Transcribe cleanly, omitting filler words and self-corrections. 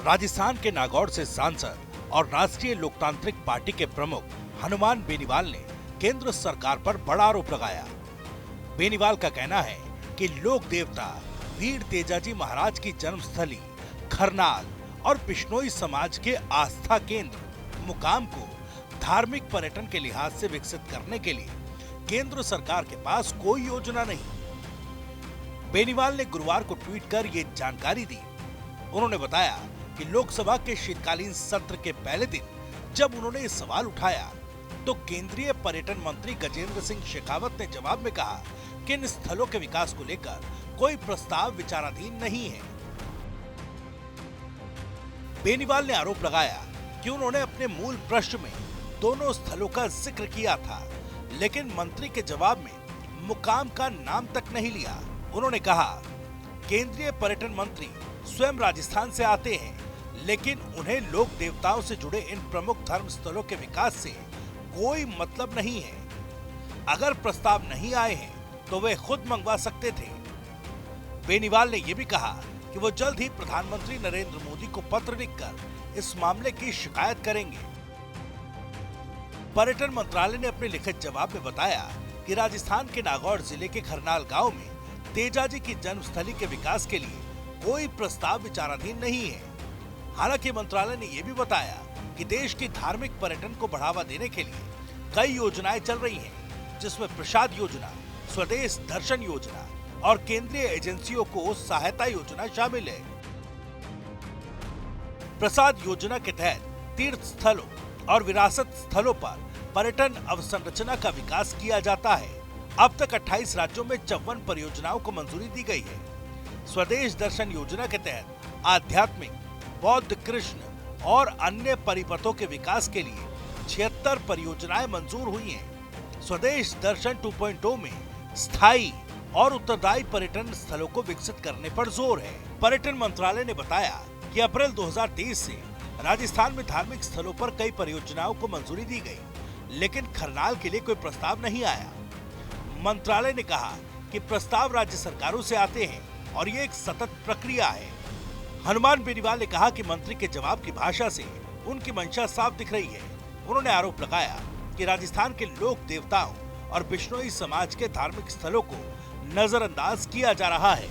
राजस्थान के नागौर से सांसद और राष्ट्रीय लोकतांत्रिक पार्टी के प्रमुख हनुमान बेनीवाल ने केंद्र सरकार पर बड़ा आरोप लगाया। बेनीवाल का कहना है कि लोक देवता वीर तेजाजी महाराज की जन्मस्थली खरनाल और बिश्नोई समाज के आस्था केंद्र मुकाम को धार्मिक पर्यटन के लिहाज से विकसित करने के लिए केंद्र सरकार के पास कोई योजना नहीं। बेनीवाल ने गुरुवार को ट्वीट कर ये जानकारी दी। उन्होंने बताया कि लोकसभा के शीतकालीन सत्र के पहले दिन जब उन्होंने ये सवाल उठाया तो केंद्रीय पर्यटन मंत्री गजेंद्र सिंह शेखावत ने जवाब में कहा कि इन स्थलों के विकास को लेकर कोई प्रस्ताव विचाराधीन नहीं है। बेनीवाल ने आरोप लगाया कि उन्होंने अपने मूल प्रश्न में दोनों स्थलों का जिक्र किया था, लेकिन मंत्री के जवाब में मुकाम का नाम तक नहीं लिया। उन्होंने कहा, केंद्रीय पर्यटन मंत्री स्वयं राजस्थान से आते हैं, लेकिन उन्हें लोक देवताओं से जुड़े इन प्रमुख धर्म स्थलों के विकास से कोई मतलब नहीं है। अगर प्रस्ताव नहीं आए हैं तो वे खुद मंगवा सकते थे। बेनीवाल ने यह भी कहा कि वो जल्द ही प्रधानमंत्री नरेंद्र मोदी को पत्र लिखकर इस मामले की शिकायत करेंगे। पर्यटन मंत्रालय ने अपने लिखित जवाब में बताया कि राजस्थान के नागौर जिले के खरनाल गांव में तेजाजी की जन्मस्थली के विकास के लिए कोई प्रस्ताव विचाराधीन नहीं है। हालांकि मंत्रालय ने यह भी बताया कि देश की धार्मिक पर्यटन को बढ़ावा देने के लिए कई योजनाएं चल रही हैं, जिसमें प्रसाद योजना, स्वदेश दर्शन योजना और केंद्रीय एजेंसियों को सहायता योजना शामिल है। प्रसाद योजना के तहत तीर्थ स्थलों और विरासत स्थलों पर पर्यटन अवसंरचना का विकास किया जाता है। अब तक 28 राज्यों में 54 परियोजनाओं को मंजूरी दी गई है। स्वदेश दर्शन योजना के तहत आध्यात्मिक, बौद्ध, कृष्ण और अन्य परिपथों के विकास के लिए 76 परियोजनाएं मंजूर हुई हैं। स्वदेश दर्शन 2.0 में स्थायी और उत्तरदायी पर्यटन स्थलों को विकसित करने पर जोर है। पर्यटन मंत्रालय ने बताया कि अप्रैल 2023 से राजस्थान में धार्मिक स्थलों पर कई परियोजनाओं को मंजूरी दी गई, लेकिन खरनाल के लिए कोई प्रस्ताव नहीं आया। मंत्रालय ने कहा कि प्रस्ताव राज्य सरकारों से आते हैं और ये एक सतत प्रक्रिया है। हनुमान बेनीवाल ने कहा कि मंत्री के जवाब की भाषा से उनकी मंशा साफ दिख रही है। उन्होंने आरोप लगाया कि राजस्थान के लोक देवताओं और बिश्नोई समाज के धार्मिक स्थलों को नजरअंदाज किया जा रहा है।